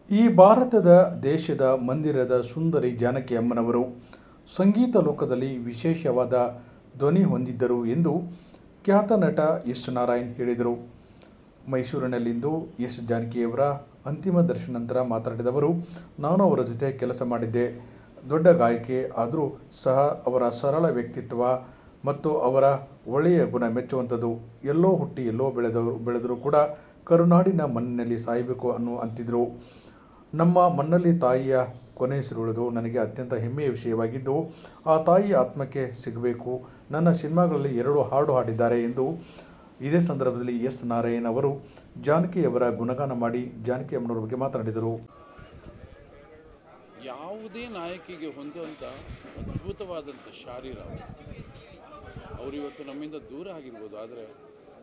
ಈ ಭಾರತದ ದೇಶದ ಮಂದಿರದ ಸುಂದರಿ ಜಾನಕಿ ಅಮ್ಮನವರು ಸಂಗೀತ ಲೋಕದಲ್ಲಿ ವಿಶೇಷವಾದ ಧ್ವನಿ ಹೊಂದಿದ್ದರು ಎಂದು ಖ್ಯಾತ ನಟ ಎಸ್ ನಾರಾಯಣ್ ಹೇಳಿದರು. ಮೈಸೂರಿನಲ್ಲಿಂದು ಎಸ್ ಜಾನಕಿಯವರ ಅಂತಿಮ ದರ್ಶನ ನಂತರ ಮಾತನಾಡಿದ ಅವರು, ನಾನು ಅವರ ಜೊತೆ ಕೆಲಸ ಮಾಡಿದ್ದೆ. ದೊಡ್ಡ ಗಾಯಕಿ ಆದರೂ ಸಹ ಅವರ ಸರಳ ವ್ಯಕ್ತಿತ್ವ ಮತ್ತು ಅವರ ಒಳ್ಳೆಯ ಗುಣ ಮೆಚ್ಚುವಂಥದ್ದು. ಎಲ್ಲೋ ಹುಟ್ಟಿ ಎಲ್ಲೋ ಬೆಳೆದರೂ ಕೂಡ ಕರುನಾಡಿನ ಮಣ್ಣಿನಲ್ಲಿ ಸಾಯಬೇಕು ಅಂತಿದ್ರು. ನಮ್ಮ ಮಣ್ಣಲ್ಲಿ ತಾಯಿಯ ಕೊನೆಯುಸಿರುವುದು ನನಗೆ ಅತ್ಯಂತ ಹೆಮ್ಮೆಯ ವಿಷಯವಾಗಿದ್ದು, ಆ ತಾಯಿಯ ಆತ್ಮಕ್ಕೆ ಸಿಗಬೇಕು. ನನ್ನ ಸಿನಿಮಾಗಳಲ್ಲಿ 2 ಹಾಡು ಹಾಡಿದ್ದಾರೆ ಎಂದು ಇದೇ ಸಂದರ್ಭದಲ್ಲಿ ಎಸ್ ನಾರಾಯಣ್ ಅವರು ಜಾನಕಿಯವರ ಗುಣಗಾನ ಮಾಡಿ ಜಾನಕಿ ಅಮ್ಮನವರ ಬಗ್ಗೆ ಮಾತನಾಡಿದರು. ಯಾವುದೇ ನಾಯಕಿಗೆ ಹೊಂದುವಂಥ ಅದ್ಭುತವಾದಂಥ ಶಾರೀರ ಅವರು ಇವತ್ತು ನಮ್ಮಿಂದ ದೂರ ಆಗಿರ್ಬೋದು, ಆದರೆ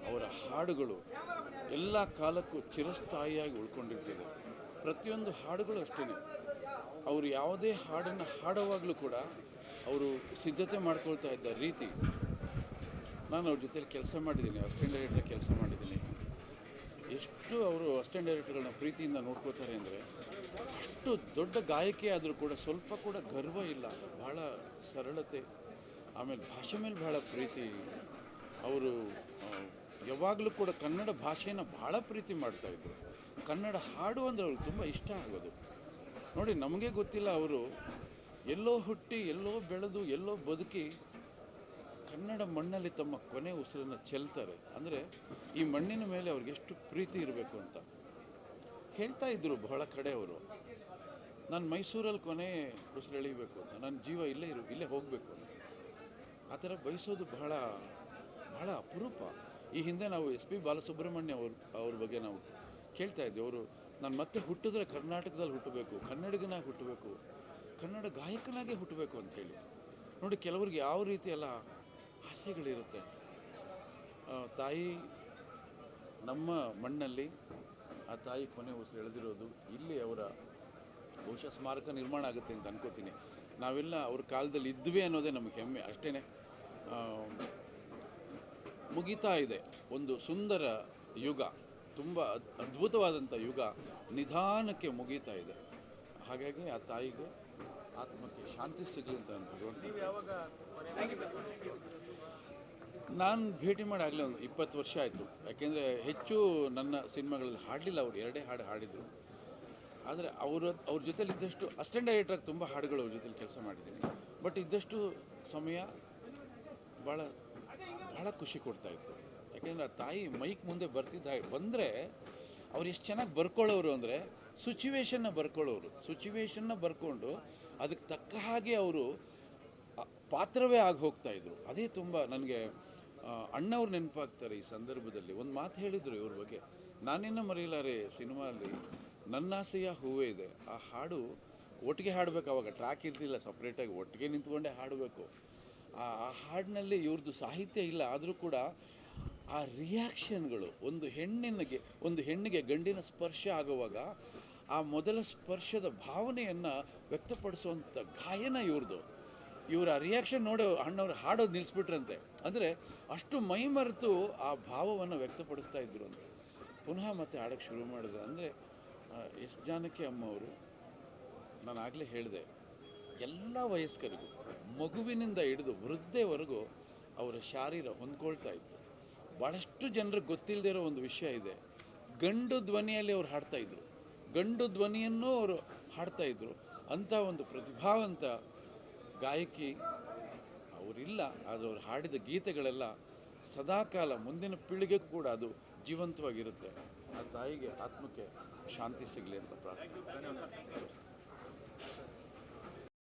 ಅವರ ಹಾಡುಗಳು ಎಲ್ಲ ಕಾಲಕ್ಕೂ ಚಿರಸ್ಥಾಯಿಯಾಗಿ ಉಳ್ಕೊಂಡಿರ್ತದೆ. ಪ್ರತಿಯೊಂದು ಹಾಡುಗಳು ಅಷ್ಟೇ. ಅವರು ಯಾವುದೇ ಹಾಡನ್ನು ಹಾಡುವಾಗಲೂ ಕೂಡ ಅವರು ಸಿದ್ಧತೆ ಮಾಡ್ಕೊಳ್ತಾ ಇದ್ದ ರೀತಿ, ನಾನು ಅವ್ರ ಜೊತೆಲಿ ಕೆಲಸ ಮಾಡಿದ್ದೀನಿ, ಅಸಿಸ್ಟೆಂಟ್ ಡೈರೆಕ್ಟರ್ ಕೆಲಸ ಮಾಡಿದ್ದೀನಿ. ಎಷ್ಟು ಅವರು ಅಸಿಸ್ಟೆಂಟ್ ಡೈರೆಕ್ಟರ್ಗಳನ್ನ ಪ್ರೀತಿಯಿಂದ ನೋಡ್ಕೋತಾರೆ ಅಂದರೆ, ಅಷ್ಟು ದೊಡ್ಡ ಗಾಯಕಿ ಆದರೂ ಕೂಡ ಸ್ವಲ್ಪ ಕೂಡ ಗರ್ವ ಇಲ್ಲ, ಭಾಳ ಸರಳತೆ, ಆಮೇಲೆ ಭಾಷೆ ಮೇಲೆ ಭಾಳ ಪ್ರೀತಿ. ಅವರು ಯಾವಾಗಲೂ ಕೂಡ ಕನ್ನಡ ಭಾಷೆಯನ್ನು ಭಾಳ ಪ್ರೀತಿ ಮಾಡ್ತಾಯಿದ್ರು. ಕನ್ನಡ ಹಾಡು ಅಂದರೆ ಅವ್ರಿಗೆ ತುಂಬ ಇಷ್ಟ ಆಗೋದು. ನೋಡಿ, ನಮಗೆ ಗೊತ್ತಿಲ್ಲ, ಅವರು ಎಲ್ಲೋ ಹುಟ್ಟಿ ಎಲ್ಲೋ ಬೆಳೆದು ಎಲ್ಲೋ ಬದುಕಿ ಕನ್ನಡ ಮಣ್ಣಲ್ಲಿ ತಮ್ಮ ಕೊನೆ ಉಸಿರನ್ನು ಚೆಲ್ತಾರೆ. ಅಂದರೆ ಈ ಮಣ್ಣಿನ ಮೇಲೆ ಅವ್ರಿಗೆ ಎಷ್ಟು ಪ್ರೀತಿ ಇರಬೇಕು ಅಂತ ಹೇಳ್ತಾ ಇದ್ದರು. ಬಹಳ ಕಡೆ ಅವರು, ನಾನು ಮೈಸೂರಲ್ಲಿ ಕೊನೆ ಉಸಿರು ಎಳಿಬೇಕು ಅಂತ, ನನ್ನ ಜೀವ ಇಲ್ಲೇ ಹೋಗಬೇಕು ಅಂತ ಆ ಥರ ಬಯಸೋದು ಬಹಳ ಬಹಳ ಅಪರೂಪ. ಈ ಹಿಂದೆ ನಾವು SP ಬಾಲಸುಬ್ರಹ್ಮಣ್ಯ ಅವ್ರ ಬಗ್ಗೆ ನಾವು ಕೇಳ್ತಾ ಇದ್ವಿ. ಅವರು, ನಾನು ಮತ್ತೆ ಹುಟ್ಟಿದ್ರೆ ಕರ್ನಾಟಕದಲ್ಲಿ ಹುಟ್ಟಬೇಕು, ಕನ್ನಡಿಗನಾಗಿ ಹುಟ್ಟಬೇಕು, ಕನ್ನಡ ಗಾಯಕನಾಗೆ ಹುಟ್ಟಬೇಕು ಅಂಥೇಳಿ. ನೋಡಿ, ಕೆಲವ್ರಿಗೆ ಯಾವ ರೀತಿ ಎಲ್ಲ ಆಸೆಗಳಿರುತ್ತೆ. ತಾಯಿ ನಮ್ಮ ಮಣ್ಣಲ್ಲಿ ಆ ತಾಯಿ ಕೊನೆ ಉಸಿರು ಎಳೆದಿರೋದು, ಇಲ್ಲಿ ಅವರ ಬಹುಶಃ ಸ್ಮಾರಕ ನಿರ್ಮಾಣ ಆಗುತ್ತೆ ಅಂತ ಅನ್ಕೋತೀನಿ. ನಾವೆಲ್ಲ ಅವ್ರ ಕಾಲದಲ್ಲಿ ಇದ್ವಿ ಅನ್ನೋದೇ ನಮಗೆ ಹೆಮ್ಮೆ ಅಷ್ಟೇ. ಮುಗಿತಾ ಇದೆ ಒಂದು ಸುಂದರ ಯುಗ, ತುಂಬ ಅದ್ಭುತವಾದಂಥ ಯುಗ ನಿಧಾನಕ್ಕೆ ಮುಗೀತಾ ಇದೆ. ಹಾಗಾಗಿ ಆ ತಾಯಿಗೆ ಆತ್ಮಕ್ಕೆ ಶಾಂತಿ ಸಿಗಲಿ ಅಂತ ಅನ್ಬೋದು. ನಾನು ಭೇಟಿ ಮಾಡಿ ಆಗಲೇ ಒಂದು 20 ವರ್ಷ ಆಯಿತು. ಯಾಕೆಂದರೆ ಹೆಚ್ಚು ನನ್ನ ಸಿನಿಮಾಗಳಲ್ಲಿ ಹಾಡಲಿಲ್ಲ, ಅವರು 2 ಹಾಡು ಹಾಡಿದರು. ಆದರೆ ಅವ್ರ ಜೊತೆಲಿ ಇದ್ದಷ್ಟು ಅಸಿಸ್ಟೆಂಟ್ ಡೈರೆಕ್ಟ್ರಾಗಿ ತುಂಬ ಹಾಡುಗಳು ಅವ್ರ ಜೊತೆಲಿ ಕೆಲಸ ಮಾಡಿದ್ದೀನಿ. ಬಟ್ ಇದ್ದಷ್ಟು ಸಮಯ ಭಾಳ ಭಾಳ ಖುಷಿ ಕೊಡ್ತಾಯಿತ್ತು. ಯಾಕೆಂದರೆ ಆ ತಾಯಿ ಮೈಕ್ ಮುಂದೆ ಬಂದರೆ ಅವ್ರು ಎಷ್ಟು ಚೆನ್ನಾಗಿ ಬರ್ಕೊಳ್ಳೋರು ಅಂದರೆ, ಸಿಚುವೇಶನ್ನ ಬರ್ಕೊಂಡು ಅದಕ್ಕೆ ತಕ್ಕ ಹಾಗೆ ಅವರು ಪಾತ್ರವೇ ಆಗಿ ಹೋಗ್ತಾಯಿದ್ರು. ಅದೇ ತುಂಬ ನನಗೆ ಅಣ್ಣವ್ರು ನೆನಪಾಗ್ತಾರೆ ಈ ಸಂದರ್ಭದಲ್ಲಿ. ಒಂದು ಮಾತು ಹೇಳಿದರು ಇವ್ರ ಬಗ್ಗೆ, ನಾನಿನ್ನ ಮರೆಯಲಾರೆ ಸಿನಿಮಾಲ್ಲಿ ನನ್ನಾಸೆಯ ಹೂವೇ ಇದೆ. ಆ ಹಾಡು ಒಟ್ಟಿಗೆ ಹಾಡಬೇಕು, ಅವಾಗ ಟ್ರ್ಯಾಕ್ ಇರ್ತಿಲ್ಲ, ಸಪ್ರೇಟಾಗಿ ಒಟ್ಟಿಗೆ ನಿಂತ್ಕೊಂಡೇ ಹಾಡಬೇಕು. ಆ ಹಾಡಿನಲ್ಲಿ ಇವ್ರದ್ದು ಸಾಹಿತ್ಯ ಇಲ್ಲ, ಆದರೂ ಕೂಡ ಆ ರಿಯಾಕ್ಷನ್ಗಳು, ಒಂದು ಹೆಣ್ಣಿಗೆ ಗಂಡಿನ ಸ್ಪರ್ಶ ಆಗುವಾಗ ಆ ಮೊದಲ ಸ್ಪರ್ಶದ ಭಾವನೆಯನ್ನು ವ್ಯಕ್ತಪಡಿಸುವಂಥ ಗಾಯನ ಇವ್ರದ್ದು. ಇವರ ರಿಯಾಕ್ಷನ್ ನೋಡಿ ಅಣ್ಣವ್ರು ಹಾಡೋದು ನಿಲ್ಲಿಸ್ಬಿಟ್ರಂತೆ. ಅಂದರೆ ಅಷ್ಟು ಮೈಮರೆತು ಆ ಭಾವವನ್ನು ವ್ಯಕ್ತಪಡಿಸ್ತಾ ಇದ್ರು ಅಂತ. ಪುನಃ ಮತ್ತೆ ಹಾಡೋಕ್ಕೆ ಶುರು ಮಾಡಿದ್ರು. ಅಂದರೆ ಎಸ್ ಜಾನಕಿ ಅಮ್ಮ ಅವರು, ನಾನು ಆಗಲೇ ಹೇಳಿದೆ, ಎಲ್ಲ ವಯಸ್ಕರಿಗೂ, ಮಗುವಿನಿಂದ ಹಿಡಿದು ವೃದ್ಧೆವರೆಗೂ ಅವರ ಶಾರೀರ ಹೊಂದ್ಕೊಳ್ತಾ ಇತ್ತು. ಭಾಳಷ್ಟು ಜನರಿಗೆ ಗೊತ್ತಿಲ್ಲದೆ ಇರೋ ಒಂದು ವಿಷಯ ಇದೆ, ಗಂಡು ಧ್ವನಿಯಲ್ಲಿ ಅವ್ರು ಹಾಡ್ತಾಯಿದ್ರು, ಗಂಡು ಧ್ವನಿಯನ್ನು ಅವರು ಹಾಡ್ತಾಯಿದ್ರು. ಅಂಥ ಒಂದು ಪ್ರತಿಭಾವಂತ ಗಾಯಕಿ ಅವರಿಲ್ಲ. ಆದರೆ ಅವ್ರು ಹಾಡಿದ ಗೀತೆಗಳೆಲ್ಲ ಸದಾಕಾಲ ಮುಂದಿನ ಪೀಳಿಗೆಗೂ ಕೂಡ ಅದು ಜೀವಂತವಾಗಿರುತ್ತೆ. ಆ ತಾಯಿಗೆ ಆತ್ಮಕ್ಕೆ ಶಾಂತಿ ಸಿಗಲಿ ಅಂತ ಪ್ರಾರ್ಥನೆ.